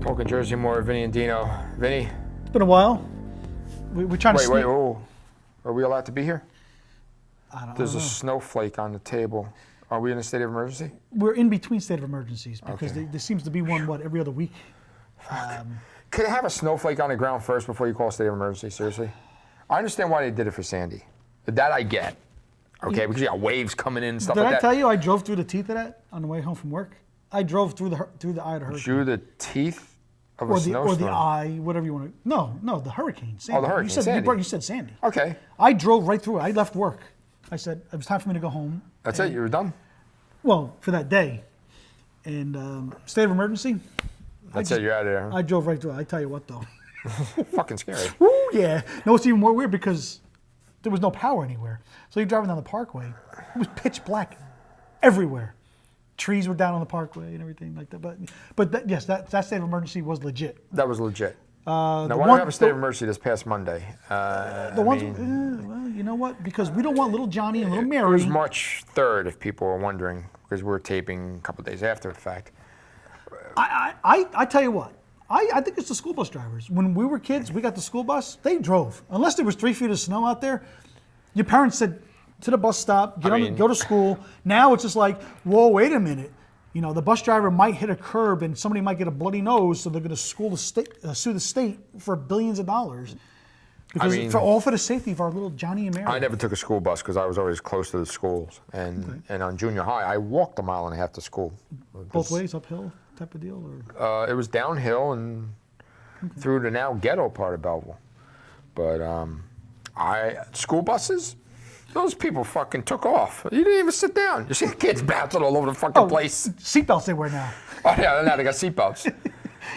Talkin Jersey more, Vinny and Dino. Vinny? It's been a while. We're trying to Wait, oh. Are we allowed to be here? There's I a don't know. snowflake on the table. Are we in a state of emergency? We're in between state of emergencies because Okay. there seems to be one, every other week. Could it have a snowflake on the ground first before you call a state of emergency? Seriously? I understand why they did it for Sandy. That I get. Okay, because you got waves coming in and stuff Did like I that. tell you I drove through the teeth of that on the way home from work? I drove through the eye of the hurricane. Drew the teeth of a Or snowstorm. the eye, whatever you want to. No, the hurricane. Sandy. Oh, the hurricane, You said, Sandy. You said Sandy. Okay, I drove right through it. I left work. I said it was time for me to go home. that's it. You were done. Well, for that day. And state of emergency. That's it. You're out of there. I drove right through it. I tell you what, though. Fucking scary. Woo, yeah. No, it's even more weird because there was no power anywhere. So you're driving down the parkway. It was pitch black everywhere. Trees were down on the parkway and everything like that. But yes, that state of emergency was legit. That was legit. Uh, Now, why do we have a state of emergency this past Monday? well, you know what? Because we don't want little Johnny and little It Mary. was March 3rd, if people are wondering, because we're taping a couple days after the fact. I tell you what. I think it's the school bus drivers. When we were kids, we got the school bus. They drove. Unless there was 3 feet of snow out there, your parents said to the bus stop, go to school. Now it's just like, whoa, wait a minute. You know, the bus driver might hit a curb and somebody might get a bloody nose, so they're going to sue the state for billions of dollars. Because for the safety of our little Johnny and Mary. I never took a school bus because I was always close to the schools. And on junior high, I walked 1.5 miles to school. Both ways, uphill type of deal? Or? It was downhill and through the now ghetto part of Belleville. But school buses, those people fucking took off. You didn't even sit down. You see the kids bouncing all over the fucking place. Seatbelts they wear now. Oh yeah, now they got seatbelts.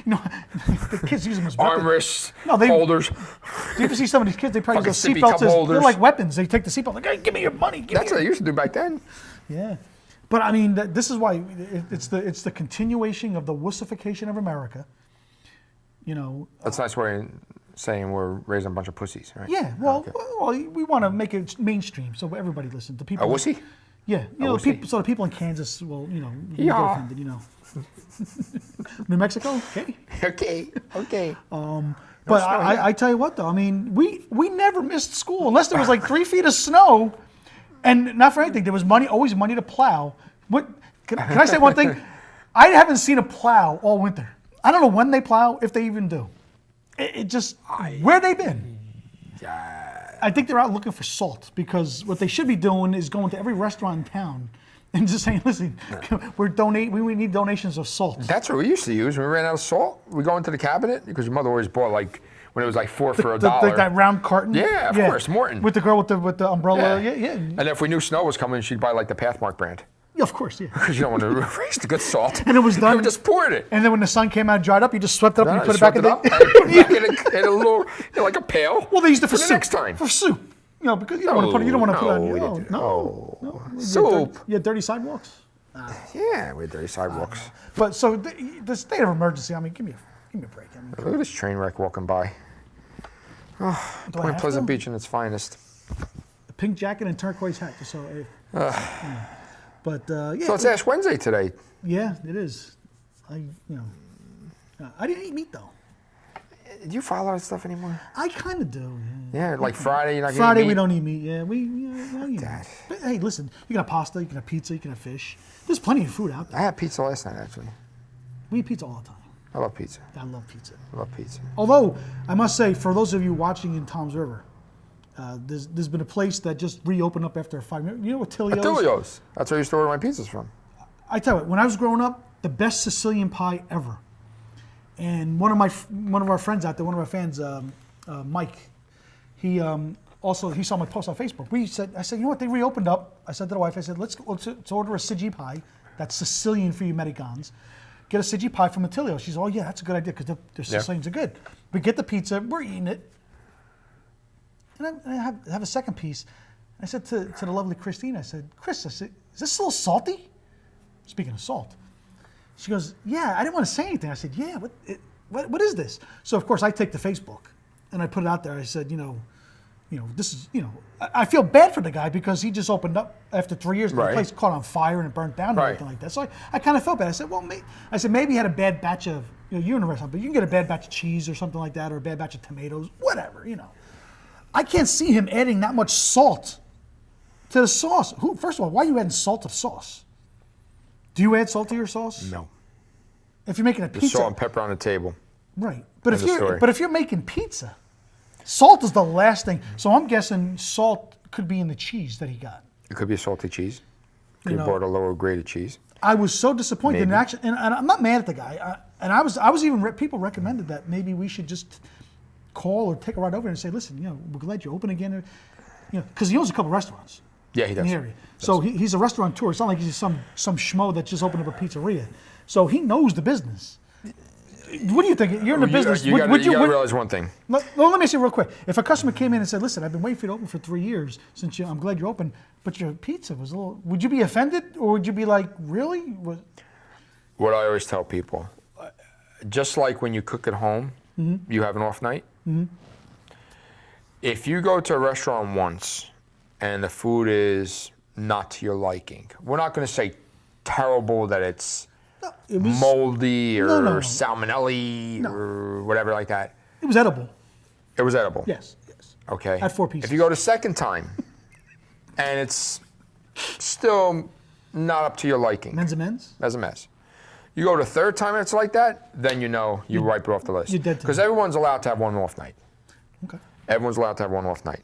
You know, the kids use them as weapons. Armrests, No, holders. Do you ever see some of these kids? They probably use Fucking those sippy cup seatbelts as holders. they're like weapons. They take the seatbelt like, hey, give me your money. That's what they used to do back then. Yeah, but I mean, this is why it's the continuation of the wussification of America. You know. That's a nice way of saying we're raising a bunch of pussies, right? Yeah. Well, Okay. well, we want to make it mainstream so everybody listens. The people. A wussy? Yeah. You know, wussy? people. So the people in Kansas will, get Yeah. offended. You know. New Mexico. Okay. Okay. But I tell you what, though, I mean, we never missed school unless there was like 3 feet of snow, and not for anything. There was always money to plow. What can I say one thing? I haven't seen a plow all winter. I don't know when they plow, if they even do. Where they been? I think they're out looking for salt because what they should be doing is going to every restaurant in town and just saying, listen, we need donations of salt. That's what we used to use. When we ran out of salt, we go into the cabinet because your mother always bought when it was like 4 for $1. Like that round carton? Yeah, of course, Morton. With the girl with the umbrella. Yeah. And if we knew snow was coming, she'd buy like the Pathmark brand. Yeah, of course, yeah. Because you don't want to waste the good salt. And it was done. We just poured it. And then when the sun came out and dried up, you just swept it up and you put it Swept back in up, the... and put it back in a little, like a pail. Well, they used it for the soup. next time. For soup. You know, because you don't want to put it. You don't want to put it. No. Soup. You had dirty sidewalks. Yeah, we had dirty sidewalks. But so the state of emergency. I mean, give me a break. I mean, Look at this train wreck walking by. do I Point have Pleasant to? Beach in its finest. A pink jacket and turquoise hat. So, yeah. But yeah. So it's Ash Wednesday today. Yeah, it is. I didn't eat meat though. Do you follow that stuff anymore? I kind of do. Yeah, like Friday, you're not going to Friday eat meat? we don't eat meat. Yeah, we eat that. meat. But hey, listen, you can have pasta, you can have pizza, you can have fish. There's plenty of food out there. I had pizza last night, actually. We eat pizza all the time. I love pizza. I love pizza. I love pizza. Although I must say, for those of you watching in Tom's River, there's been a place that just reopened up after 5 minutes. You know what Tilio's? Attilio's. That's where I used to order my pizzas from. I tell you what, when I was growing up, the best Sicilian pie ever. And one of our friends out there, one of our fans, Mike, he saw my post on Facebook. I said, you know what? They reopened up. I said to the wife, I said, let's order a Sigi pie. That's Sicilian for you Americans. Get a Sigi pie from Attilio. She's, oh yeah, that's a good idea because the Sicilians are good. We get the pizza, we're eating it, and I have a second piece. I said to the lovely Christine, I said, Chris, is this a little salty? Speaking of salt. She goes, yeah, I didn't want to say anything. I said, yeah, what is this? So, of course, I take to Facebook, and I put it out there. I said, this is, I feel bad for the guy because he just opened up after 3 years. Right. The place caught on fire and it burnt down and Right. everything like that. So I kind of felt bad. I said, well, maybe he had a bad batch of, you're in a restaurant, but you can get a bad batch of cheese or something like that, or a bad batch of tomatoes, whatever, I can't see him adding that much salt to the sauce. First of all, why are you adding salt to sauce? Do you add salt to your sauce? No. If you're making a The pizza, salt and pepper on the table. right? But End of story. if you're making pizza, salt is the last thing. So I'm guessing salt could be in the cheese that he got. It could be a salty cheese. Could have know. bought a lower grade of cheese. I was so disappointed, Maybe. and actually, and I'm not mad at the guy. I was even people recommended that maybe we should just call or take a ride over and say, listen, we're glad you're open again, because he owns a couple restaurants. Yeah, he in does. the area. So he's a restaurateur. It's not like he's some schmo that just opened up a pizzeria. So he knows the business. What do you think? You're in the business. You got to realize one thing. Well, let me ask you real quick. If a customer came in and said, "Listen, I've been waiting for you to open for 3 years. I'm glad you're open, but your pizza was a little," would you be offended, or would you be like, "Really?" What I always tell people, just like when you cook at home, you have an off night. If you go to a restaurant once and the food is not to your liking, we're not going to say terrible that it's It was moldy or No. salmonelli or whatever like that. It was edible. It was edible. Yes. Okay. At 4 pieces. If you go the second time and it's still not up to your liking, Men's and men's. as a mess. You go the third time and it's like that, then you wipe it off the list. you're dead to Because me. everyone's allowed to have one off night. Okay. Everyone's allowed to have one off night.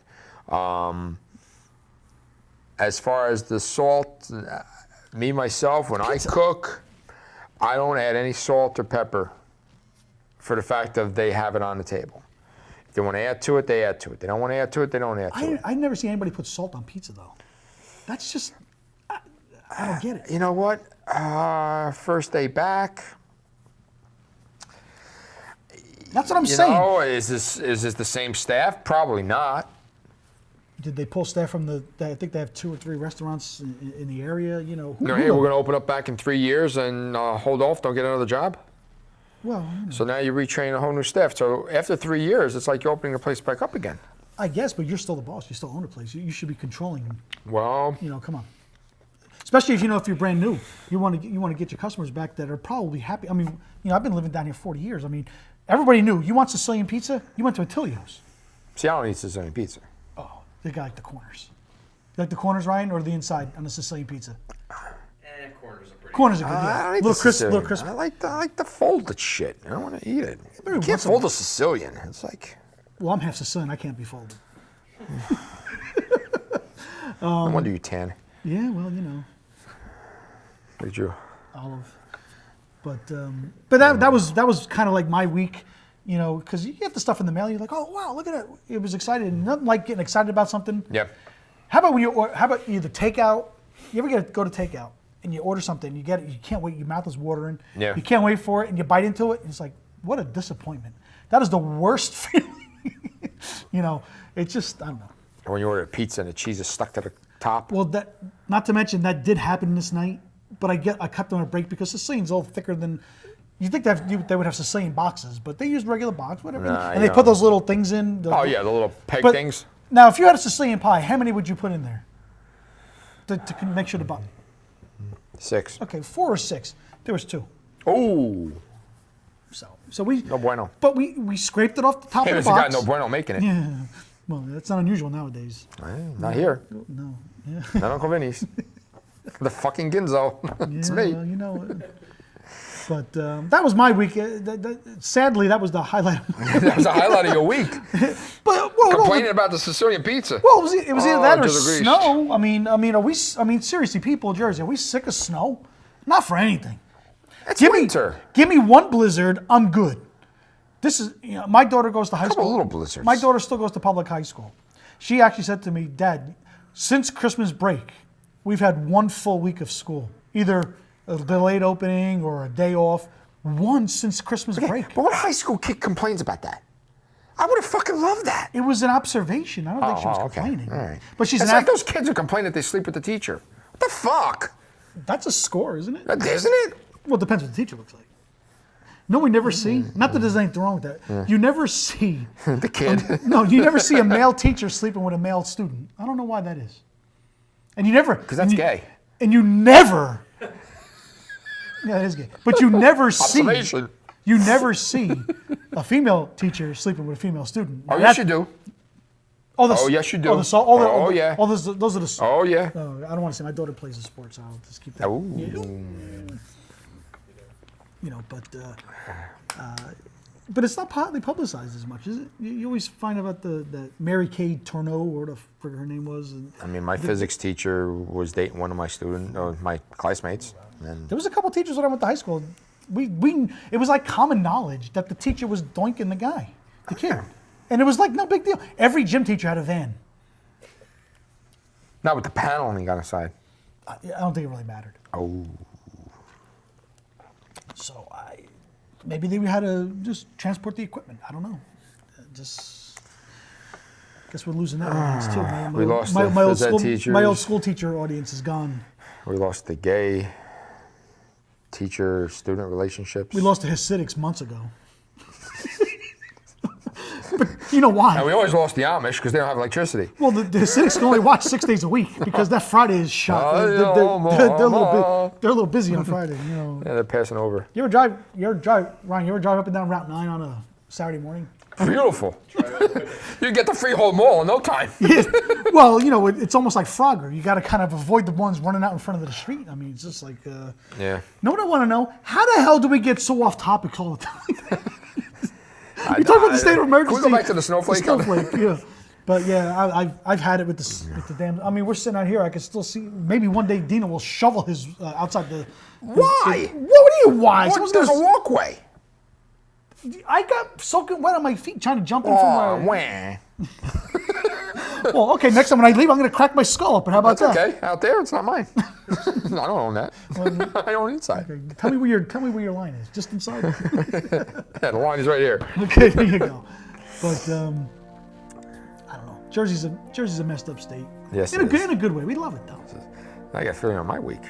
As far as the salt, me myself, when I cook, I don't add any salt or pepper for the fact of they have it on the table. If they want to add to it, they add to it. They don't want to add to it, they don't add to it. I never seen anybody put salt on pizza though. That's just I don't get it. You know what? First day back. That's what I'm saying. Is this the same staff? Probably not. Did they pull staff from I think they have 2 or 3 restaurants in the area. Who Hey, knows? we're going to open up back in 3 years and hold off, don't get another job. Well, So now you retrain a whole new staff. So after 3 years, it's like you're opening the place back up again. I guess, but you're still the boss. You still own the place. You should be controlling. Well, Come on. Especially if if you're brand new, you want to get your customers back that are probably happy. I mean, I've been living down here 40 years. I mean, everybody knew you want Sicilian pizza. You went to Attilio's. see, I don't eat Sicilian pizza. Oh, they got like the corners. You like the corners, Ryan, or the inside on the Sicilian pizza? Corners are pretty. Corners are good. I Yeah, don't eat little the crisp, Sicilian. little crisp. I like the folded shit. I don't want to eat it. Maybe You can't once a fold a month. Sicilian. It's like, Well, I'm half Sicilian. I can't be folded. no wonder you tan. Yeah, well, Look at you. olive. But that was kind of like my week, because you get the stuff in the mail. You're like, oh wow, look at it. It was exciting. Nothing like getting excited about something. Yeah. How about either takeout? You ever go to takeout and you order something, you get it, you can't wait. Your mouth is watering. Yeah. You can't wait for it, and you bite into it, and it's like, what a disappointment. That is the worst feeling. It's just I don't know. When you order a pizza and the cheese is stuck to the top. Well, that not to mention that did happen this night, but I kept on a break because Sicilian's a little thicker than. You think that they would have Sicilian boxes, but they used regular box, whatever. Nah, and they put those little things in. Oh yeah, the little peg But things. now, if you had a Sicilian pie, how many would you put in there to make sure the button? 6. Okay, 4 or 6. There was 2. Oh. So we No bueno. But we scraped it off the top Hey, of there's the a guy box. no bueno making it. Yeah. Well, that's not unusual nowadays. Not here. No. Yeah. Not Uncle Vinny's. The fucking Ginzo. It's Yeah, me. well, But that was my week. Sadly, that was the highlight. That was the highlight of your week. But Complaining about the Sicilian pizza. well, it was either that or Jesus Christ. snow. I mean, seriously, people in Jersey, are we sick of snow? Not for anything. It's winter. Give me one blizzard, I'm good. This is, my daughter goes to high Couple school. little blizzards. My daughter still goes to public high school. She actually said to me, Dad, since Christmas break, we've had 1 full week of school. Either a delayed opening or a day off. One since Christmas break. But what high school kid complains about that? I would have fucking loved that. It was an observation. I don't think she was okay. complaining. All right. But she's It's an like those kids who complain that they sleep with the teacher. What the fuck? That's a score, isn't it? Isn't it? Well, it depends what the teacher looks like. No, we never see. Not that there's anything wrong with that. You never see. The kid. No, you never see a male teacher sleeping with a male student. I don't know why that is. And you never. Because that's gay. And you never. Yeah, it is gay. But you never see. Observation. You never see a female teacher sleeping with a female student. Oh, yes, you do. Oh, yes, you do. Oh, yeah. Oh, those are the. Oh, yeah. I don't want to say my daughter plays the sports. I'll just keep that. Ooh. You know, but it's not partly publicized as much, is it? You always find about the Mary Kay Tourneau, or whatever her name was. And I mean, my physics teacher was dating one of my classmates. And there was a couple of teachers when I went to high school. It was like common knowledge that the teacher was doinking the kid. And it was like no big deal. Every gym teacher had a van. not with the paneling on the side. I don't think it really mattered. Oh. So maybe they had to just transport the equipment. I don't know. Guess we're losing that audience too. We lost my the old phys ed school, teachers. my old school teacher audience is gone. We lost the gay teacher-student relationships. We lost the Hasidics months ago. But you know why? And we always lost the Amish because they don't have electricity. Well, the Hasidics can only watch 6 days a week because that Friday is shot. They're a little busy on Friday. You know. Yeah, they're passing over. You ever drive, Ryan? You ever drive up and down Route 9 on a Saturday morning? Beautiful. You get the Freehold Mall in no time. Yeah. Well, you know, it's almost like Frogger. You got to kind of avoid the ones running out in front of the street. I mean, it's just like. Yeah. Know what I want to know? How the hell do we get so off topic all the time? We talk about the state of emergency. Can we go back to the snowflake? Yeah. But yeah, I've had it with the damn. I mean, we're sitting out here. I can still see. Maybe one day Dina will shovel his outside the. Why? What do you why? There's a walkway. I got soaking wet on my feet trying to jump in from my. Well, okay. Next time when I leave, I'm going to crack my skull open. How about That's that? okay. Out there, it's not mine. I don't own that. I own inside. Okay. Tell me where your line is. Just inside. Yeah, the line is right here. Okay, there you go. But I don't know. Jersey's a messed up state. Yes, in a good way. We love it though. I got a feeling on my week.